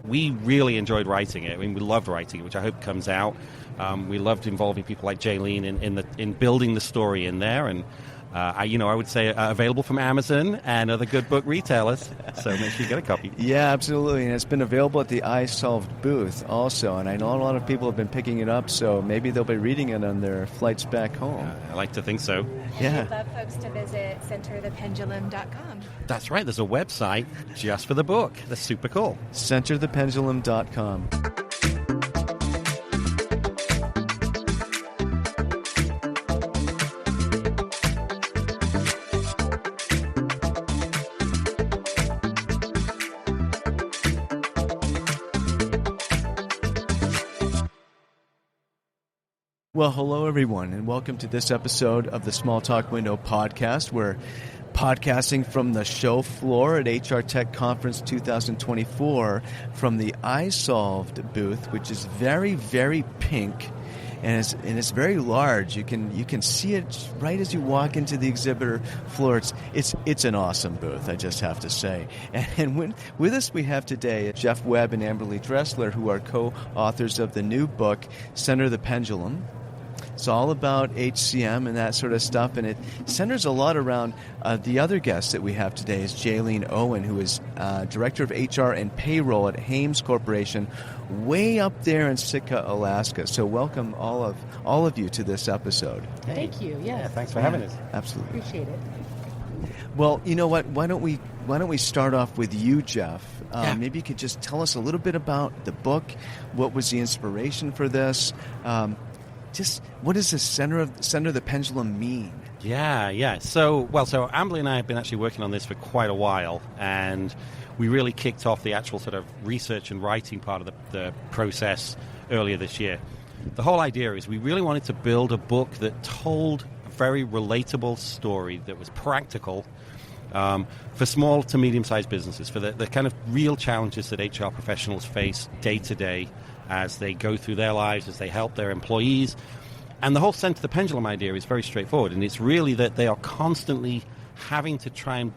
we really enjoyed writing it. I mean, we loved writing it, which I hope comes out. We loved involving people like Jaylene in building the story in there, and I would say available from Amazon and other good book retailers. So make sure you get a copy. Yeah, absolutely, and it's been available at the isolved booth also, and I know a lot of people have been picking it up, so maybe they'll be reading it on their flights back home. I like to think so. And we'd love folks to visit centerthependulum.com. That's right. There's a website just for the book. That's super cool. Centerthependulum.com. Well, hello, everyone, and welcome to this episode of the Small Talk Window podcast. We're podcasting from the show floor at HR Tech Conference 2024 from the isolved booth, which is very, very pink, and it's very large. You can see it right as you walk into the exhibitor floor. It's an awesome booth, I just have to say. And with us we have today Jeff Webb and Amberly Dressler, who are co-authors of the new book, Center the Pendulum. It's all about HCM and that sort of stuff, and it centers a lot around the other guest that we have today is Jaylene Owen, who is Director of HR and Payroll at Hames Corporation, way up there in Sitka, Alaska. So welcome all of you to this episode. Thank you. Yes. Yeah, thanks for having us. Absolutely. Appreciate it. Well, you know what? Why don't we start off with you, Jeff? Maybe you could just tell us a little bit about the book. What was the inspiration for this? Just what does the center of the pendulum mean? Yeah. So Amberly and I have been actually working on this for quite a while, and we really kicked off the actual sort of research and writing part of the process earlier this year. The whole idea is we really wanted to build a book that told a very relatable story that was practical for small to medium-sized businesses, for the kind of real challenges that HR professionals face day to day as they go through their lives, as they help their employees. And the whole Center the Pendulum idea is very straightforward, and it's really that they are constantly having to try and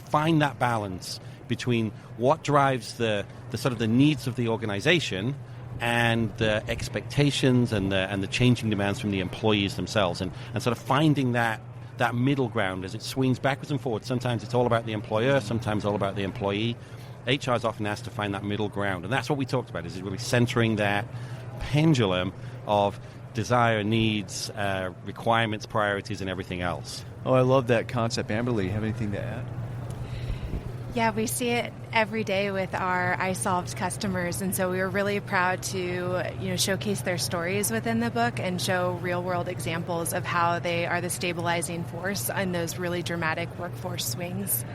find that balance between what drives the sort of the needs of the organization and the expectations and the changing demands from the employees themselves, and sort of finding that middle ground as it swings backwards and forwards. Sometimes it's all about the employer, sometimes all about the employee. HR is often asked to find that middle ground, and that's what we talked about, is really centering that pendulum of desire, needs, requirements, priorities, and everything else. Oh, I love that concept. Amberly, you have anything to add? Yeah, we see it every day with our isolved customers, and so we were really proud to showcase their stories within the book and show real-world examples of how they are the stabilizing force in those really dramatic workforce swings.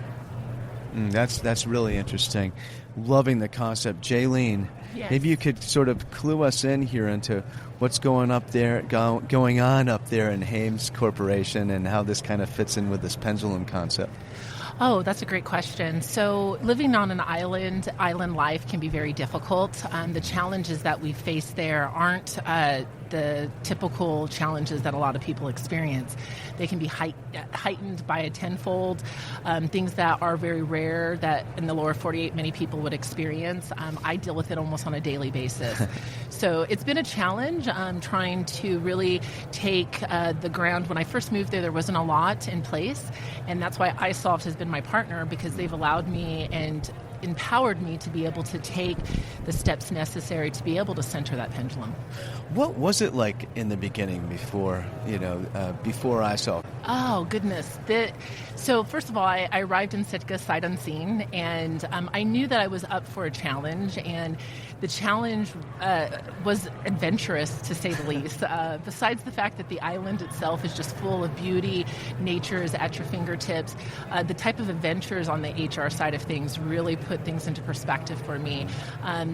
That's really interesting. Loving the concept. Jaylene, Yes. Maybe you could sort of clue us in here into what's going on up there in Hames Corporation and how this kind of fits in with this pendulum concept. Oh, that's a great question. So living on an island life can be very difficult. The challenges that we face there aren't the typical challenges that a lot of people experience. They can be heightened by a tenfold, things that are very rare that in the lower 48 many people would experience. I deal with it almost on a daily basis. So it's been a challenge trying to really take the ground. When I first moved there wasn't a lot in place, and that's why isolved has been my partner, because they've allowed me and empowered me to be able to take the steps necessary to be able to center that pendulum. What was it like in the beginning before isolved? Oh, goodness. So first of all, I arrived in Sitka sight unseen, and I knew that I was up for a challenge, and the challenge was adventurous, to say the least. Besides the fact that the island itself is just full of beauty, nature is at your fingertips, the type of adventures on the HR side of things really put things into perspective for me.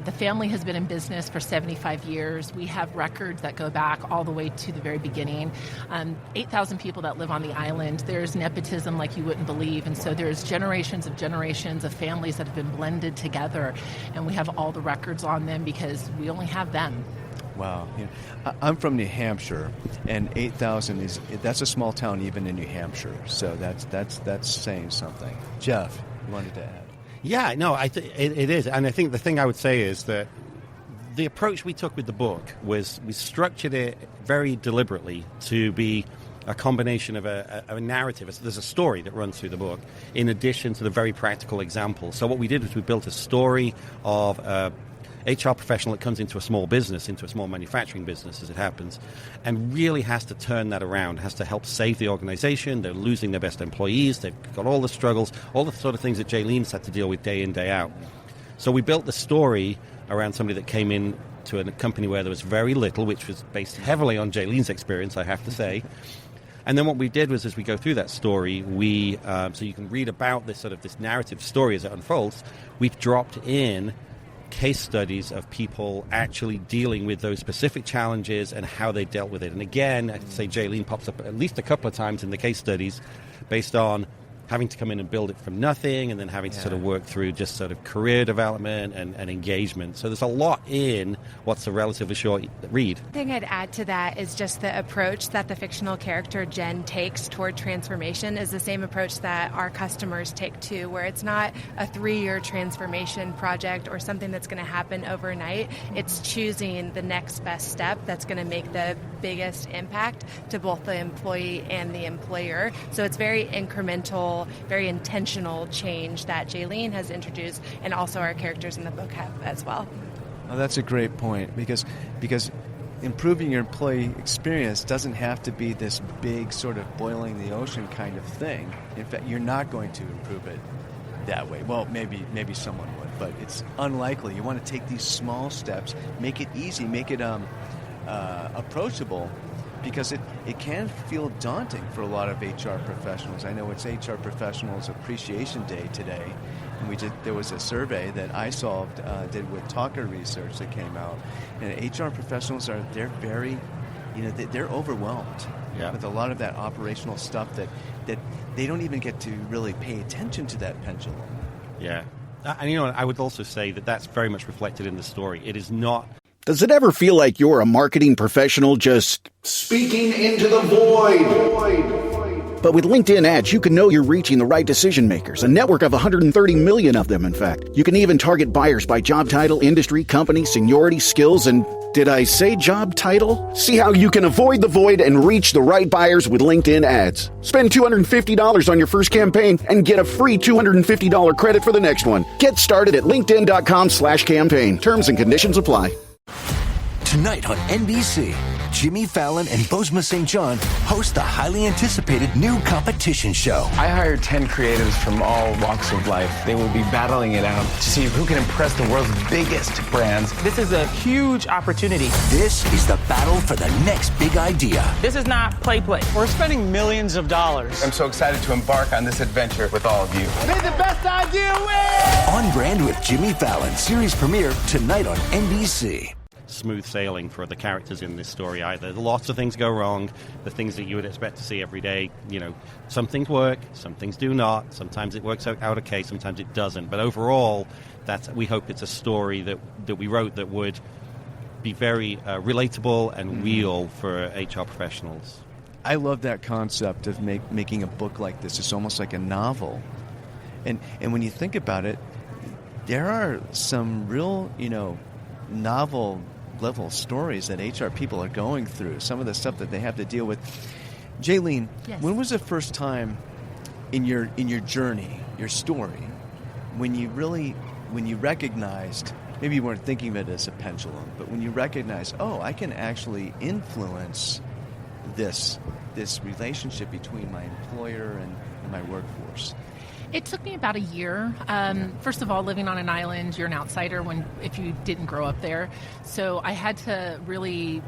The family has been in business for 75 years. We have records that go back all the way to the very beginning. 8,000 people that live on the island. There's nepotism like you wouldn't believe, and so there's generations of families that have been blended together, and we have all the records on them because we only have them. Wow. I'm from New Hampshire, and 8,000 that's a small town even in New Hampshire, so that's saying something. Jeff, you wanted to add? Yeah, no, it is. And I think the thing I would say is that the approach we took with the book was we structured it very deliberately to be a combination of a narrative. There's a story that runs through the book in addition to the very practical examples. So what we did was we built a story of a HR professional that comes into a small business, into a small manufacturing business as it happens, and really has to turn that around, has to help save the organization. They're losing their best employees. They've got all the struggles, all the sort of things that Jaylene's had to deal with day in, day out. So we built the story around somebody that came in to a company where there was very little, which was based heavily on Jaylene's experience, I have to say. And then what we did was, as we go through that story, we so you can read about this narrative story as it unfolds, we've dropped in case studies of people actually dealing with those specific challenges and how they dealt with it. And again, I'd say Jaylene pops up at least a couple of times in the case studies based on having to come in and build it from nothing and then having to sort of work through just sort of career development and engagement. So there's a lot in what's a relatively short read. The thing I'd add to that is just the approach that the fictional character Jen takes toward transformation is the same approach that our customers take too, where it's not a 3-year transformation project or something that's going to happen overnight. It's choosing the next best step that's going to make the biggest impact to both the employee and the employer. So it's very incremental, very intentional change that Jaylene has introduced, and also our characters in the book have as well. Oh, that's a great point, because improving your employee experience doesn't have to be this big sort of boiling the ocean kind of thing. In fact, you're not going to improve it that way. Well, maybe someone would, but it's unlikely. You want to take these small steps, make it easy, make it approachable, because it can feel daunting for a lot of HR professionals. I know it's HR Professionals Appreciation Day today, and there was a survey that isolved did with Talker Research that came out, and HR professionals they're very, they're overwhelmed with a lot of that operational stuff that they don't even get to really pay attention to that pendulum. Yeah, and I would also say that that's very much reflected in the story. It is not. Does it ever feel like you're a marketing professional just speaking into the void? But with LinkedIn ads, you can know you're reaching the right decision makers, a network of 130 million of them, in fact. You can even target buyers by job title, industry, company, seniority, skills, and did I say job title? See how you can avoid the void and reach the right buyers with LinkedIn ads. Spend $250 on your first campaign and get a free $250 credit for the next one. Get started at linkedin.com/campaign. Terms and conditions apply. Tonight on NBC, Jimmy Fallon and Bozoma St. John host the highly anticipated new competition show. I hired 10 creatives from all walks of life. They will be battling it out to see who can impress the world's biggest brands. This is a huge opportunity. This is the battle for the next big idea. This is not play. We're spending millions of dollars. I'm so excited to embark on this adventure with all of you. May the best idea win! On Brand with Jimmy Fallon, series premiere tonight on NBC. Smooth sailing for the characters in this story either. Lots of things go wrong, the things that you would expect to see every day. Some things work, some things do not. Sometimes it works out okay, sometimes it doesn't. But overall, we hope it's a story that we wrote that would be very relatable and real for HR professionals. I love that concept of making a book like this. It's almost like a novel. And when you think about it, there are some real, novel level stories that HR people are going through, some of the stuff that they have to deal with. Jaylene, Yes. When was the first time in your journey, your story, when you recognized, maybe you weren't thinking of it as a pendulum, but when you recognized, I can actually influence this relationship between my employer and my workforce? It took me about a year. First of all, living on an island, you're an outsider if you didn't grow up there. So I had to really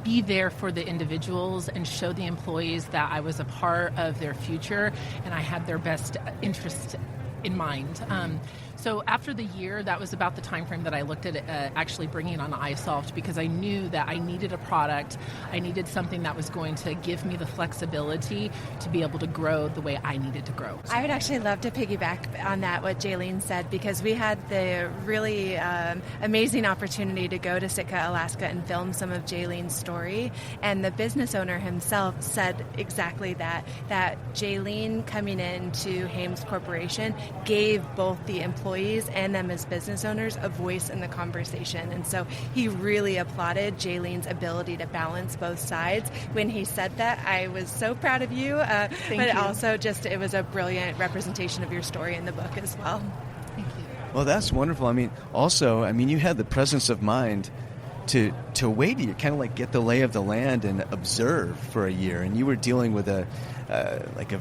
be there for the individuals and show the employees that I was a part of their future and I had their best interest in mind. So after the year, that was about the time frame that I looked at actually bringing on isolved, because I knew that I needed a product. I needed something that was going to give me the flexibility to be able to grow the way I needed to grow. I would actually love to piggyback on that, what Jaylene said, because we had the really amazing opportunity to go to Sitka, Alaska and film some of Jaylene's story. And the business owner himself said exactly that Jaylene coming into Hames Corporation gave both the employees employees and them as business owners a voice in the conversation. And so he really applauded Jaylene's ability to balance both sides. When he said that, I was so proud of you, but you. also just it was a brilliant representation of your story in the book as well. Thank you. Well, that's wonderful. You had the presence of mind to wait, you kind of like get the lay of the land and observe for a year, and you were dealing with a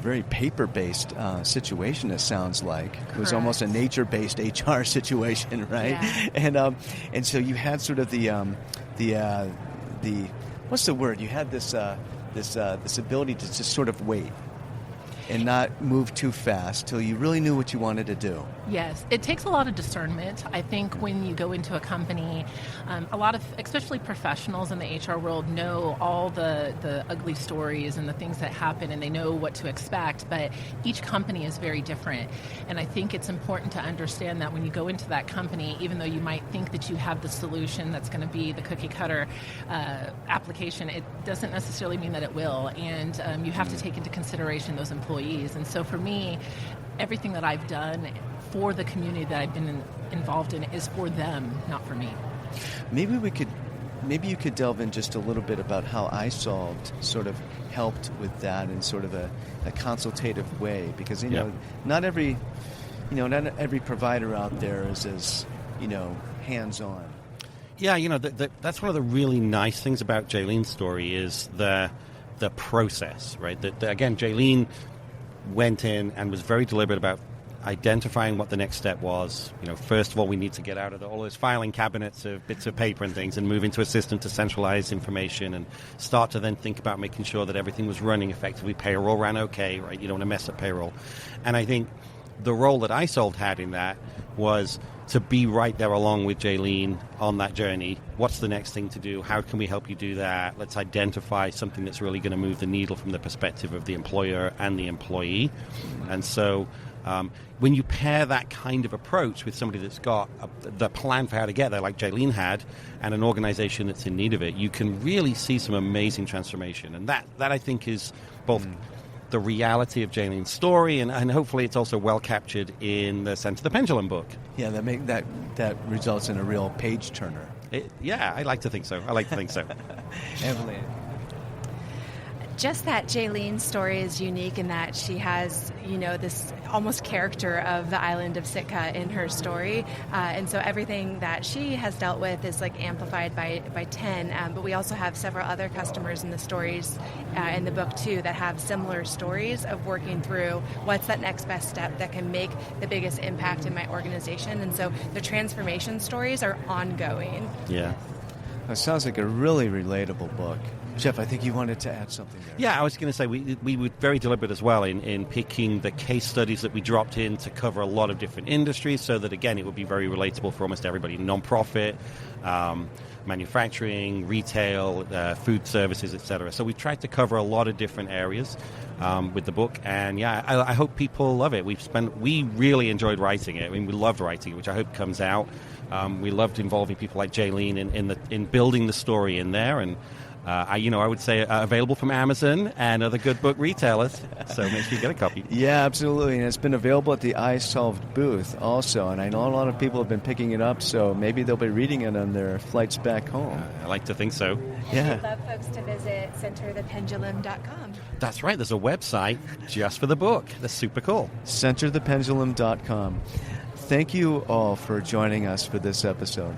very paper-based situation. It sounds like it was almost a nature-based HR situation, right? Yeah. And so you had sort of the what's the word? You had this ability to just sort of wait and not move too fast till you really knew what you wanted to do. Yes, it takes a lot of discernment. I think when you go into a company, a lot of, especially professionals in the HR world, know all the ugly stories and the things that happen, and they know what to expect, but each company is very different. And I think it's important to understand that when you go into that company, even though you might think that you have the solution that's going to be the cookie cutter application, it doesn't necessarily mean that it will. And you have to take into consideration those employees. And so for me, everything that I've done for the community that I've been involved in is for them, not for me. Maybe you could delve in just a little bit about how isolved sort of helped with that in sort of a consultative way, because not every provider out there is as hands-on. Yeah, that's one of the really nice things about Jaylene's story is the process, right? Again, Jaylene went in and was very deliberate about identifying what the next step was. First of all, we need to get out of all those filing cabinets of bits of paper and things and move into a system to centralize information and start to then think about making sure that everything was running effectively. Payroll ran okay, right? You don't want to mess up payroll. And I think the role that isolved had in that was to be right there along with Jaylene on that journey. What's the next thing to do? How can we help you do that? Let's identify something that's really going to move the needle from the perspective of the employer and the employee. And so when you pair that kind of approach with somebody that's got the plan for how to get there, like Jaylene had, and an organization that's in need of it, you can really see some amazing transformation. And that I think is both the reality of Jaylene's story, and hopefully it's also well captured in the Center the Pendulum book. Yeah, that results in a real page turner. I like to think so. Evelyn. Just that Jaylene's story is unique in that she has, this almost character of the island of Sitka in her story. And so everything that she has dealt with is like amplified by 10. But we also have several other customers in the stories in the book too that have similar stories of working through what's that next best step that can make the biggest impact in my organization. And so the transformation stories are ongoing. Yeah. That sounds like a really relatable book. Jeff, I think you wanted to add something there. Yeah, I was going to say we were very deliberate as well in picking the case studies that we dropped in to cover a lot of different industries so that, again, it would be very relatable for almost everybody. Non-profit, manufacturing, retail, food services, etc. So we tried to cover a lot of different areas with the book. And, I hope people love it. We really enjoyed writing it. I mean, we loved writing it, which I hope comes out. We loved involving people like Jaylene in building the story in there. And I would say available from Amazon and other good book retailers. So make sure you get a copy. Yeah, absolutely. And it's been available at the isolved booth also. And I know a lot of people have been picking it up, so maybe they'll be reading it on their flights back home. I like to think so. Yeah. We'd love folks to visit centerthependulum.com. That's right. There's a website just for the book. That's super cool. Centerthependulum.com. Thank you all for joining us for this episode.